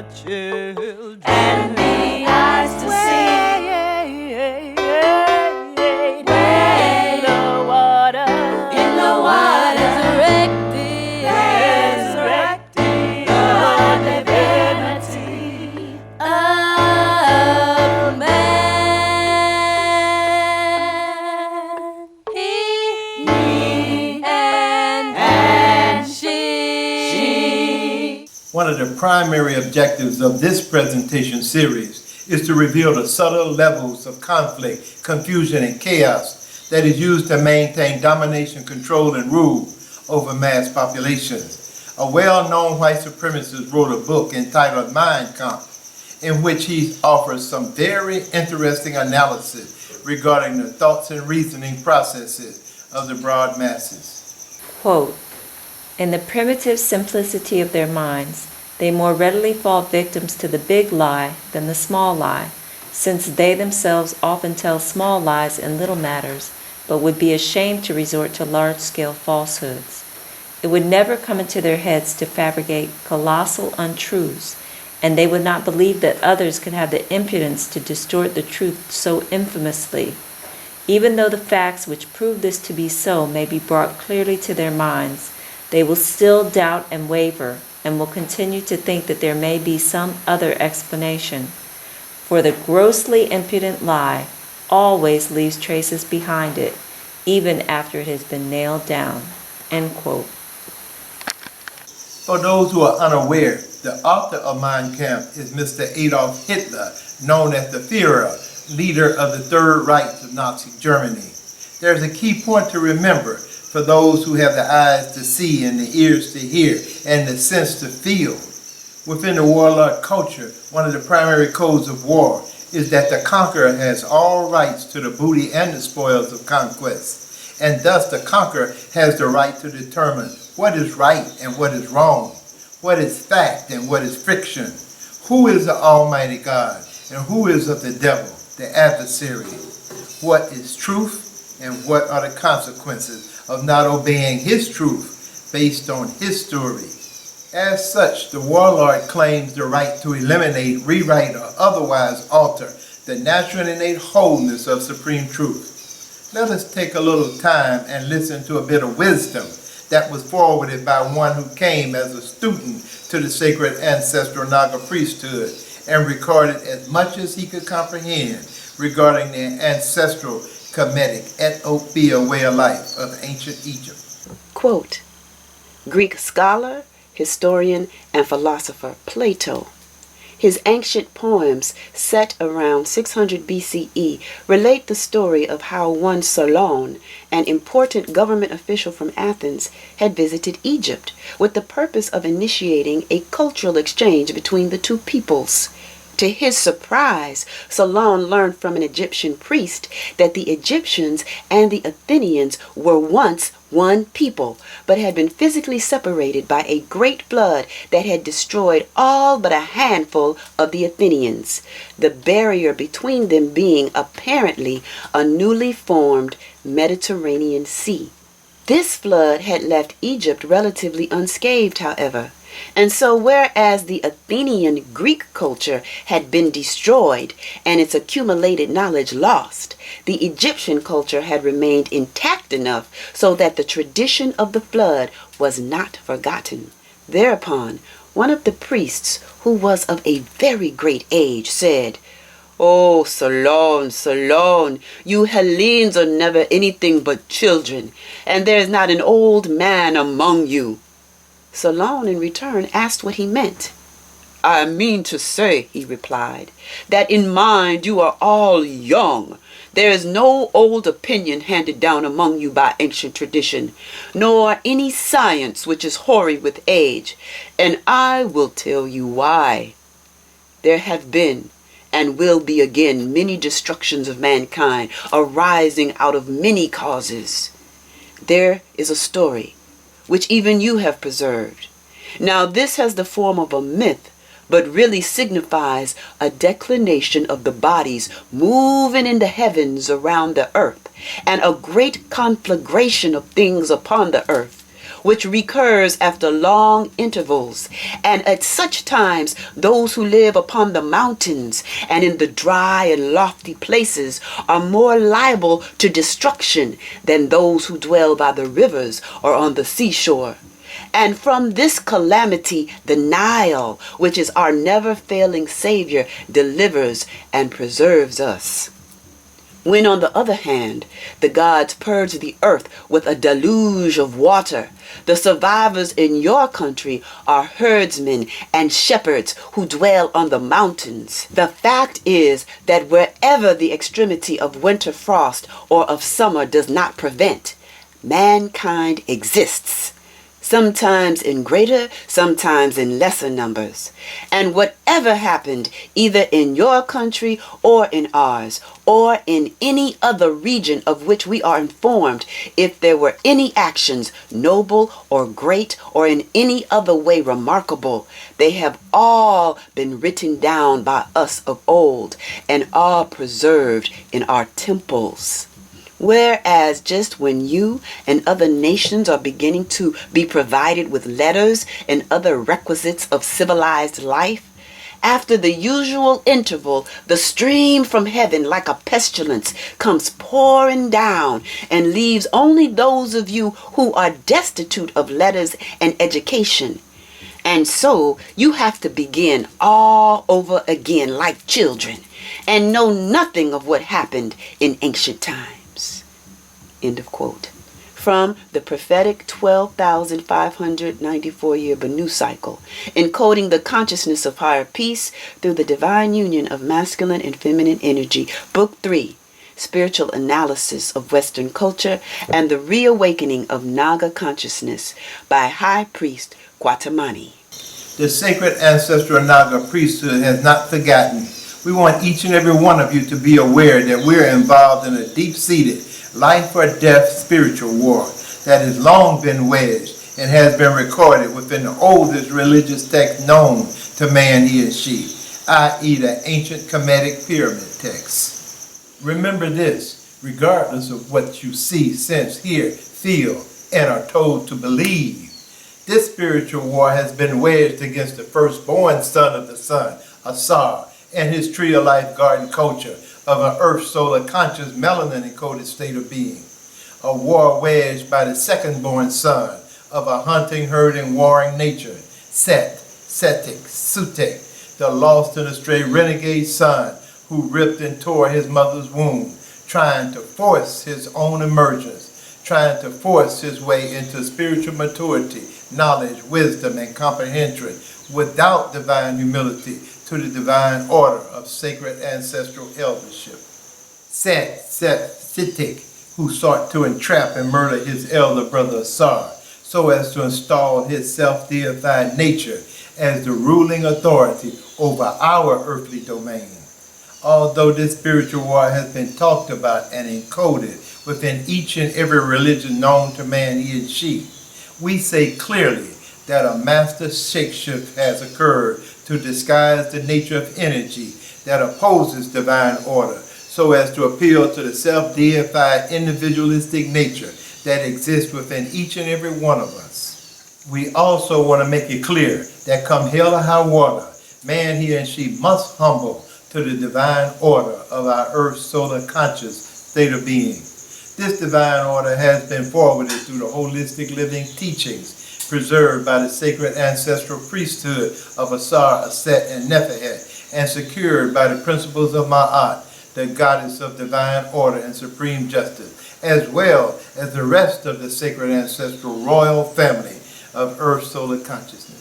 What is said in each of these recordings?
children and the eyes to see. In the water, resurrecting the divinity of man. He and she. One of the primary objectives of this presentation series is to reveal the subtle levels of conflict, confusion, and chaos that is used to maintain domination, control, and rule over mass populations. A well-known white supremacist wrote a book entitled Mind Comp, in which he offers some very interesting analysis regarding the thoughts and reasoning processes of the broad masses. Quote, in the primitive simplicity of their minds, they more readily fall victims to the big lie than the small lie, since they themselves often tell small lies in little matters, but would be ashamed to resort to large-scale falsehoods. It would never come into their heads to fabricate colossal untruths, and they would not believe that others could have the impudence to distort the truth so infamously. Even though the facts which prove this to be so may be brought clearly to their minds, they will still doubt and waver, and will continue to think that there may be some other explanation. For the grossly impudent lie always leaves traces behind it, even after it has been nailed down. End quote. For those who are unaware, the author of Mein Kampf is Mr. Adolf Hitler, known as the Führer, leader of the Third Reich of Nazi Germany. There's a key point to remember for those who have the eyes to see and the ears to hear and the sense to feel. Within the warlord culture, one of the primary codes of war is that the conqueror has all rights to the booty and the spoils of conquest, and thus the conqueror has the right to determine what is right and what is wrong, what is fact and what is fiction, who is the Almighty God and who is of the devil, the adversary, what is truth and what are the consequences of not obeying his truth based on his story. As such, the warlord claims the right to eliminate, rewrite, or otherwise alter the natural and innate wholeness of supreme truth. Let us take a little time and listen to a bit of wisdom that was forwarded by one who came as a student to the sacred ancestral Naga priesthood and recorded as much as he could comprehend regarding the ancestral Kemetic Ethiopia way of life of ancient Egypt. Quote, Greek scholar, historian, and philosopher Plato. His ancient poems, set around 600 BCE, relate the story of how one Solon, an important government official from Athens, had visited Egypt with the purpose of initiating a cultural exchange between the two peoples. To his surprise, Solon learned from an Egyptian priest that the Egyptians and the Athenians were once one people, but had been physically separated by a great flood that had destroyed all but a handful of the Athenians, the barrier between them being apparently a newly formed Mediterranean Sea. This flood had left Egypt relatively unscathed, however. And so whereas the Athenian Greek culture had been destroyed and its accumulated knowledge lost, the Egyptian culture had remained intact enough so that the tradition of the flood was not forgotten. Thereupon, one of the priests, who was of a very great age, said, "Oh, Solon, Solon, you Hellenes are never anything but children, and there is not an old man among you." Solon in return asked what he meant. "I mean to say," he replied, "that in mind you are all young. There is no old opinion handed down among you by ancient tradition, nor any science which is hoary with age, and I will tell you why. There have been and will be again many destructions of mankind arising out of many causes. There is a story which even you have preserved. Now this has the form of a myth, but really signifies a declination of the bodies moving in the heavens around the earth, and a great conflagration of things upon the earth, which recurs after long intervals. And at such times, those who live upon the mountains and in the dry and lofty places are more liable to destruction than those who dwell by the rivers or on the seashore. And from this calamity, the Nile, which is our never-failing Savior, delivers and preserves us. When, on the other hand, the gods purge the earth with a deluge of water, the survivors in your country are herdsmen and shepherds who dwell on the mountains. The fact is that wherever the extremity of winter frost or of summer does not prevent, mankind exists. Sometimes in greater, sometimes in lesser numbers. And whatever happened, either in your country or in ours, or in any other region of which we are informed, if there were any actions, noble or great, or in any other way remarkable, they have all been written down by us of old, and are preserved in our temples. Whereas just when you and other nations are beginning to be provided with letters and other requisites of civilized life, after the usual interval, the stream from heaven like a pestilence comes pouring down and leaves only those of you who are destitute of letters and education. And so you have to begin all over again like children and know nothing of what happened in ancient times. End of quote. From the prophetic 12,594-year Banu cycle, encoding the consciousness of higher peace through the divine union of masculine and feminine energy, Book 3, Spiritual Analysis of Western Culture and the Reawakening of Naga Consciousness by High Priest Kwatamani. The sacred ancestral Naga priesthood has not forgotten. We want each and every one of you to be aware that we're involved in a deep-seated life or death spiritual war that has long been waged and has been recorded within the oldest religious text known to man, he and she, i.e. the ancient Kemetic pyramid texts. Remember this, regardless of what you see, sense, hear, feel, and are told to believe, this spiritual war has been waged against the firstborn son of the sun, Ausar, and his tree of life garden culture of an earth solar conscious melanin encoded state of being. A war waged by the second-born son of a hunting, herding, warring nature, Sutek, the lost and astray renegade son who ripped and tore his mother's womb, trying to force his own emergence, trying to force his way into spiritual maturity, knowledge, wisdom, and comprehension without divine humility to the divine order of sacred ancestral eldership. Sethian, who sought to entrap and murder his elder brother Ausar, so as to install his self-deifying nature as the ruling authority over our earthly domain. Although this spiritual war has been talked about and encoded within each and every religion known to man, he and she, we say clearly that a master shapeshift has occurred to disguise the nature of energy that opposes divine order, so as to appeal to the self-deified individualistic nature that exists within each and every one of us. We also want to make it clear that come hell or high water, man, he and she must humble to the divine order of our earth solar conscious state of being. This divine order has been forwarded through the holistic living teachings preserved by the sacred ancestral priesthood of Ausar, Auset and Nebt-het, and secured by the principles of Ma'at, the goddess of divine order and supreme justice, as well as the rest of the sacred ancestral royal family of earth solar consciousness.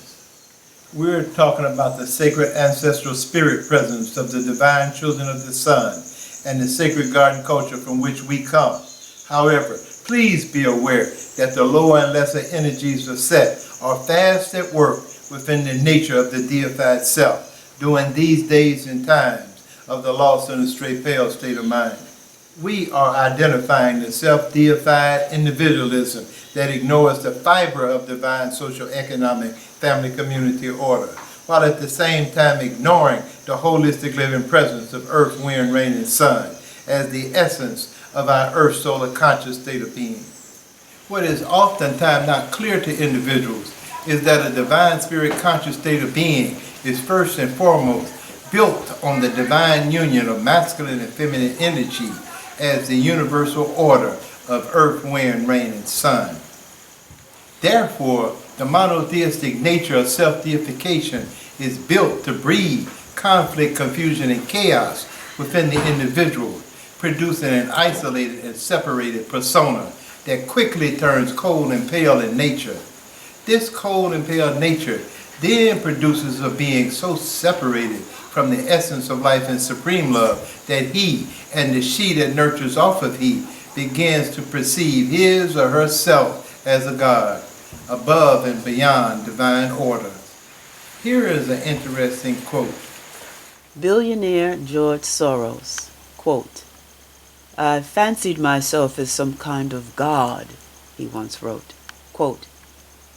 We're talking about the sacred ancestral spirit presence of the divine children of the sun and the sacred garden culture from which we come. However, please be aware that the lower and lesser energies of Set are fast at work within the nature of the deified self during these days and times of the lost and astray pale state of mind. We are identifying the self-deified individualism that ignores the fiber of divine social, economic, family, community order, while at the same time ignoring the holistic living presence of earth, wind, rain, and sun as the essence of our earth solar conscious state of being. What is oftentimes not clear to individuals is that a divine spirit conscious state of being is first and foremost built on the divine union of masculine and feminine energy as the universal order of earth, wind, rain, and sun. Therefore, the monotheistic nature of self-deification is built to breed conflict, confusion, and chaos within the individual, producing an isolated and separated persona that quickly turns cold and pale in nature. This cold and pale nature then produces a being so separated from the essence of life and supreme love that he and the she that nurtures off of he begins to perceive his or herself as a god, above and beyond divine order. Here is an interesting quote. Billionaire George Soros, quote, "I fancied myself as some kind of god," he once wrote. Quote,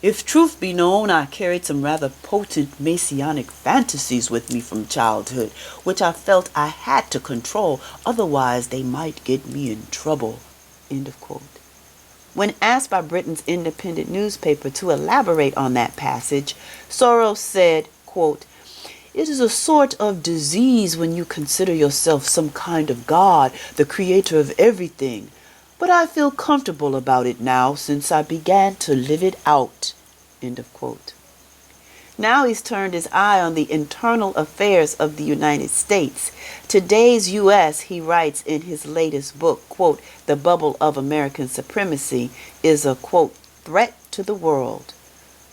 "If truth be known, I carried some rather potent messianic fantasies with me from childhood, which I felt I had to control, otherwise they might get me in trouble." End of quote. When asked by Britain's independent newspaper to elaborate on that passage, Soros said, quote, "It is a sort of disease when you consider yourself some kind of God, the creator of everything. But I feel comfortable about it now since I began to live it out." End of quote. Now he's turned his eye on the internal affairs of the United States. Today's U.S., he writes in his latest book, quote, "The Bubble of American Supremacy is a, quote, threat to the world.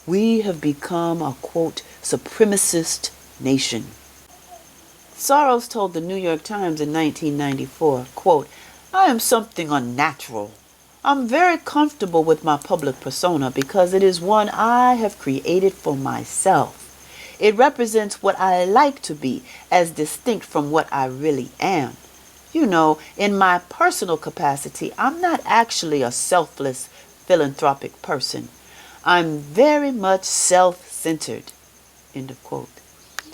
We have become a, quote, supremacist nation." Soros told the New York Times in 1994, quote, "I am something unnatural. I'm very comfortable with my public persona because it is one I have created for myself. It represents what I like to be as distinct from what I really am. You know, in my personal capacity, I'm not actually a selfless, philanthropic person. I'm very much self-centered." End of quote.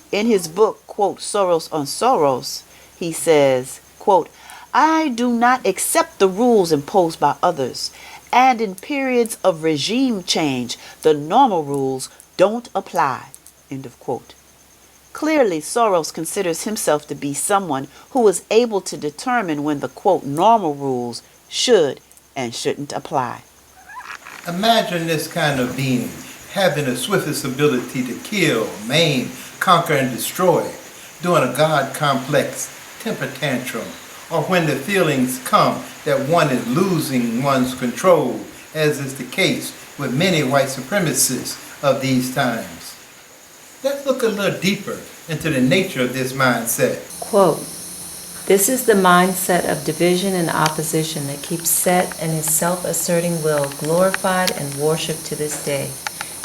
In his book, quote, Soros on Soros, he says, quote, "I do not accept the rules imposed by others, and in periods of regime change, the normal rules don't apply." End of quote. Clearly, Soros considers himself to be someone who is able to determine when the, quote, normal rules should and shouldn't apply. Imagine this kind of being having the swiftest ability to kill, maim, conquer, and destroy, during a God complex temper tantrum, or when the feelings come that one is losing one's control, as is the case with many white supremacists of these times. Let's look a little deeper into the nature of this mindset. Quote, "This is the mindset of division and opposition that keeps Set and his self-asserting will glorified and worshipped to this day,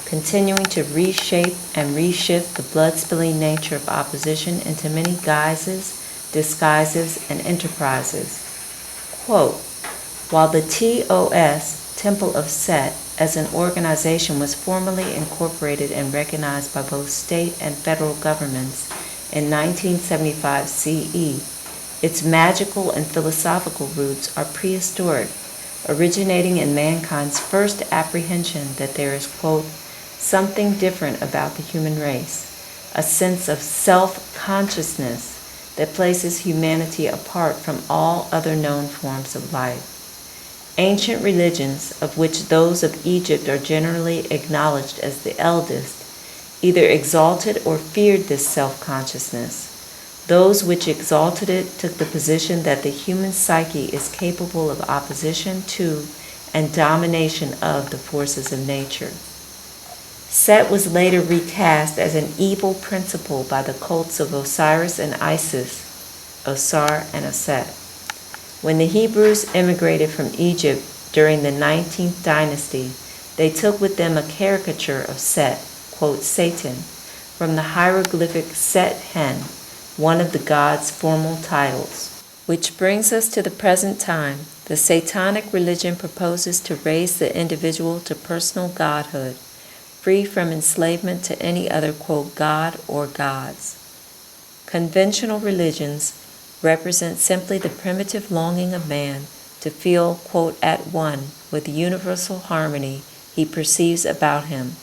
continuing to reshape and reshift the blood-spilling nature of opposition into many guises, disguises, and enterprises." Quote, "While the TOS, Temple of Set, as an organization was formally incorporated and recognized by both state and federal governments in 1975 CE, its magical and philosophical roots are prehistoric, originating in mankind's first apprehension that there is, quote, something different about the human race, a sense of self-consciousness that places humanity apart from all other known forms of life. Ancient religions, of which those of Egypt are generally acknowledged as the eldest, either exalted or feared this self-consciousness. Those which exalted it took the position that the human psyche is capable of opposition to and domination of the forces of nature. Set was later recast as an evil principle by the cults of Osiris and Isis, Ausar and Auset. When the Hebrews immigrated from Egypt during the 19th dynasty, they took with them a caricature of Set, quote, Satan, from the hieroglyphic Sethian, one of the god's formal titles. Which brings us to the present time. The Satanic religion proposes to raise the individual to personal godhood, free from enslavement to any other, quote, god or gods. Conventional religions represent simply the primitive longing of man to feel, quote, at one with the universal harmony he perceives about him.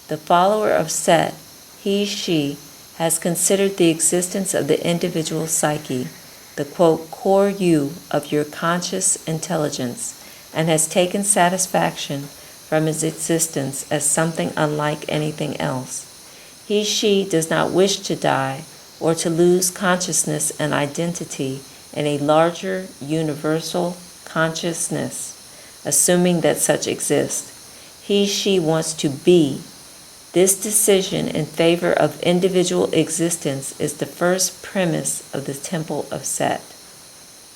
The follower of Set, he/she, has considered the existence of the individual psyche, the, quote, core you of your conscious intelligence, and has taken satisfaction from its existence as something unlike anything else. He/she does not wish to die or to lose consciousness and identity in a larger universal consciousness, assuming that such exists. He/she wants to be. This decision in favor of individual existence is the first premise of the Temple of Set.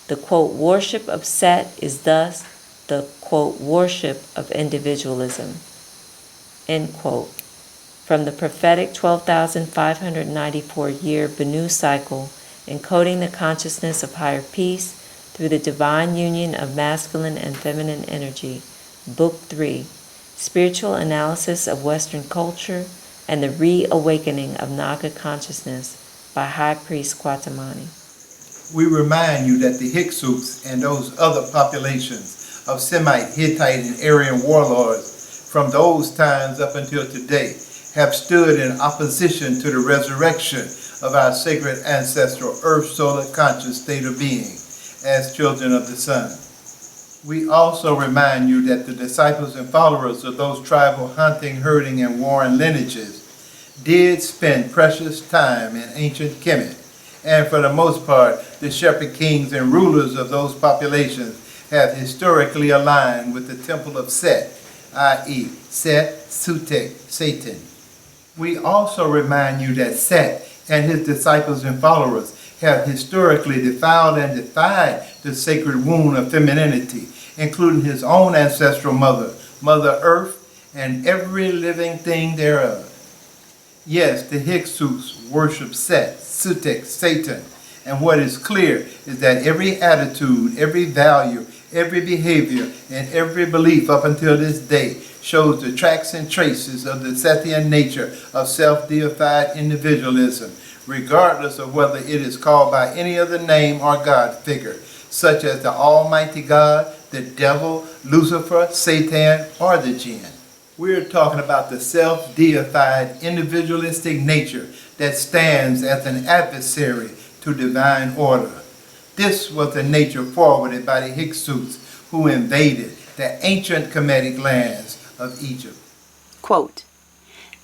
The, quote, worship of Set is thus the, quote, worship of individualism, end quote. From the prophetic 12,594-year Benu cycle, encoding the consciousness of higher peace through the divine union of masculine and feminine energy, Book 3, Spiritual Analysis of Western Culture and the Reawakening of Naga Consciousness by High Priest Kwatamani. We remind you that the Hyksos and those other populations of Semite, Hittite, and Aryan warlords from those times up until today have stood in opposition to the resurrection of our sacred ancestral earth solar conscious state of being as children of the sun. We also remind you that the disciples and followers of those tribal hunting, herding, and warring lineages did spend precious time in ancient Kemet, and for the most part, the shepherd kings and rulers of those populations have historically aligned with the Temple of Set, i.e. Set, Sutek, Satan. We also remind you that Set and his disciples and followers have historically defiled and defied the sacred womb of femininity, including his own ancestral mother, Mother Earth, and every living thing thereof. Yes, the Hyksos worship Set, Sutek, Satan, and what is clear is that every attitude, every value, every behavior, and every belief up until this day shows the tracks and traces of the Sethian nature of self-deified individualism, regardless of whether it is called by any other name or God figure, such as the Almighty God, the devil, Lucifer, Satan, or the jinn. We're talking about the self-deified individualistic nature that stands as an adversary to divine order. This was the nature forwarded by the Hyksos who invaded the ancient Kemetic lands of Egypt. Quote,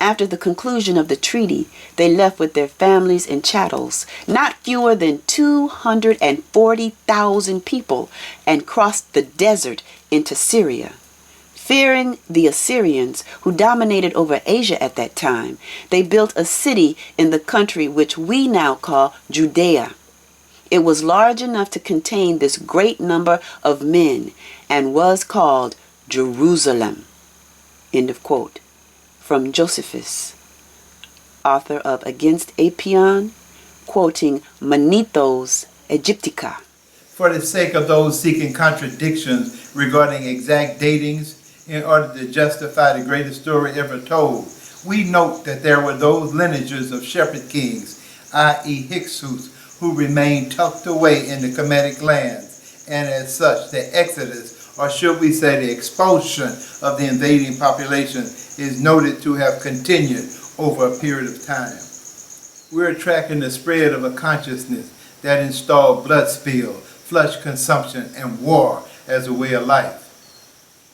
after the conclusion of the treaty, they left with their families and chattels, not fewer than 240,000 people, and crossed the desert into Syria. Fearing the Assyrians, who dominated over Asia at that time, they built a city in the country which we now call Judea. It was large enough to contain this great number of men and was called Jerusalem. End of quote. From Josephus, author of Against Apion, quoting Manethos Egyptica. For the sake of those seeking contradictions regarding exact datings in order to justify the greatest story ever told, we note that there were those lineages of shepherd kings, i.e. Hyksos, who remained tucked away in the Kemetic lands, and as such the exodus, or should we say the expulsion of the invading population, is noted to have continued over a period of time. We're tracking the spread of a consciousness that installed blood spill, flesh consumption, and war as a way of life.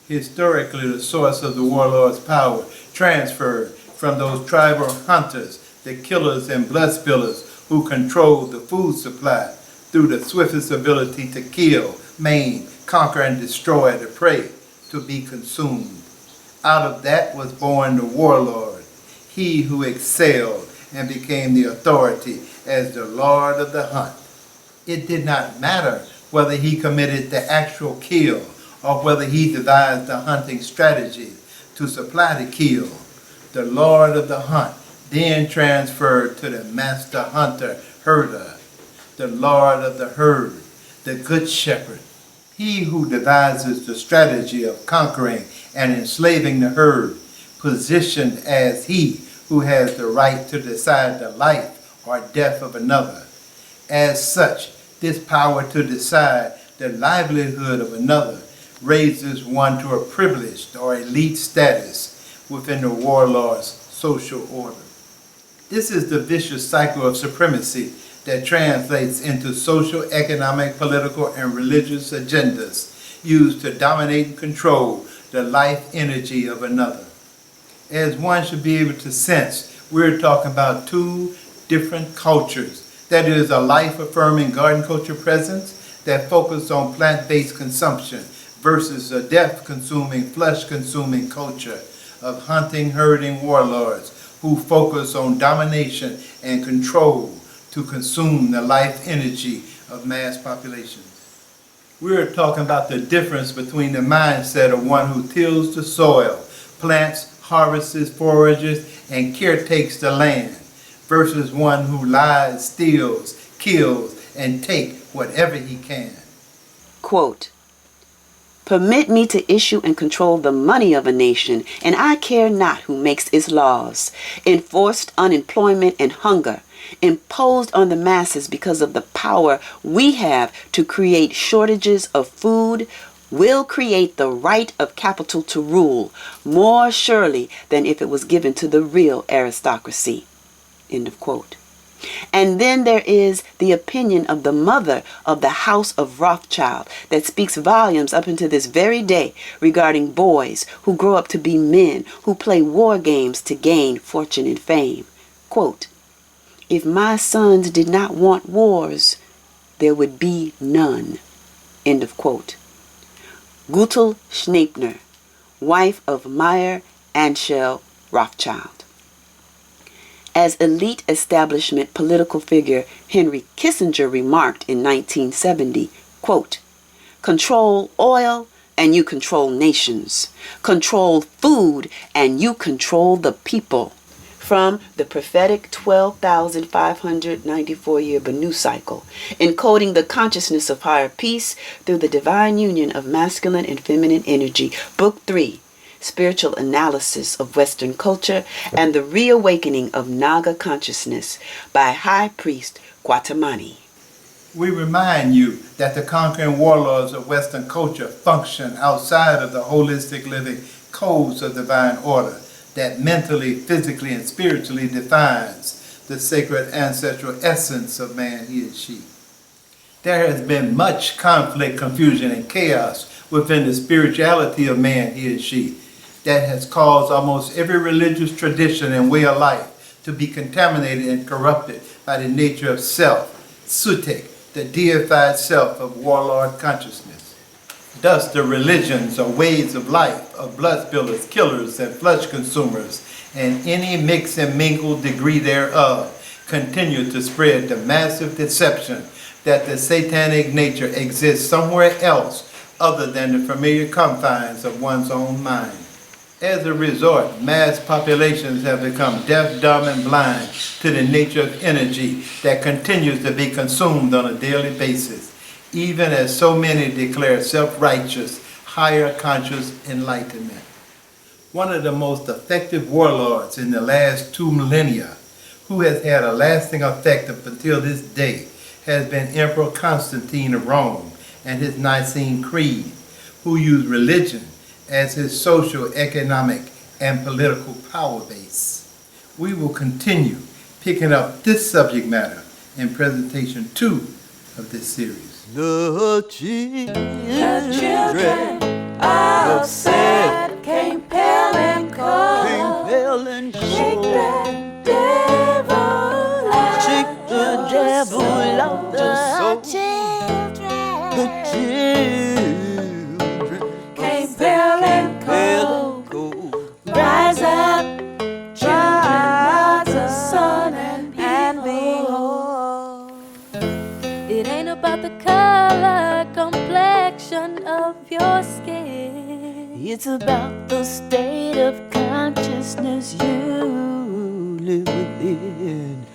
Historically, the source of the warlord's power transferred from those tribal hunters, the killers and blood spillers who controlled the food supply through the swiftest ability to kill, maim, conquer, and destroy the prey to be consumed. Out of that was born the warlord, he who excelled and became the authority as the lord of the hunt. It did not matter whether he committed the actual kill or whether he devised the hunting strategy to supply the kill. The lord of the hunt then transferred to the master hunter, herder, the lord of the herd, the good shepherd, he who devises the strategy of conquering and enslaving the herd, positioned as he who has the right to decide the life or death of another. As such, this power to decide the livelihood of another raises one to a privileged or elite status within the warlord's social order. This is the vicious cycle of supremacy that translates into social, economic, political, and religious agendas used to dominate and control the life energy of another. As one should be able to sense, we're talking about two different cultures. That is a life-affirming garden culture presence that focuses on plant-based consumption versus a death-consuming, flesh-consuming culture of hunting, herding warlords who focus on domination and control to consume the life energy of mass populations. We're talking about the difference between the mindset of one who tills the soil, plants, harvests, forages, and caretakes the land, versus one who lies, steals, kills, and takes whatever he can. Quote, "Permit me to issue and control the money of a nation, and I care not who makes its laws. Enforced unemployment and hunger, imposed on the masses because of the power we have to create shortages of food, will create the right of capital to rule more surely than if it was given to the real aristocracy." End of quote. And then there is the opinion of the mother of the House of Rothschild that speaks volumes up into this very day regarding boys who grow up to be men who play war games to gain fortune and fame. Quote, "If my sons did not want wars, there would be none." End of quote. Gutel Schneepner, wife of Meyer Anschel Rothschild. As elite establishment political figure Henry Kissinger remarked in 1970, quote, "Control oil and you control nations. Control food and you control the people." From the prophetic 12,594-year Banu cycle, encoding the consciousness of higher peace through the divine union of masculine and feminine energy, Book 3, Spiritual Analysis of Western Culture and the Reawakening of Naga Consciousness by High Priest Kwatamani. We remind you that the conquering warlords of Western culture function outside of the holistic living codes of divine order that mentally, physically, and spiritually defines the sacred ancestral essence of man, he and she. There has been much conflict, confusion, and chaos within the spirituality of man, he and she, that has caused almost every religious tradition and way of life to be contaminated and corrupted by the nature of self, Sutek, the deified self of warlord consciousness. Thus the religions or ways of life of blood spillers, killers, and flesh consumers, and any mix and mingle degree thereof, continue to spread the massive deception that the satanic nature exists somewhere else other than the familiar confines of one's own mind. As a result, mass populations have become deaf, dumb, and blind to the nature of energy that continues to be consumed on a daily basis, even as so many declare self-righteous, higher conscious enlightenment. One of the most effective warlords in the last 2 millennia, who has had a lasting effect up until this day, has been Emperor Constantine of Rome and his Nicene Creed, who used religion as his social, economic, and political power base. We will continue picking up this subject matter in presentation 2 of this series. The children of Seth came pale and cold. Shake the devil out. Shake the devil out. The children came pale and cold. Rise up, children of the sun, and behold. It ain't about the color, complexion of your skin. It's about the state of consciousness you live within.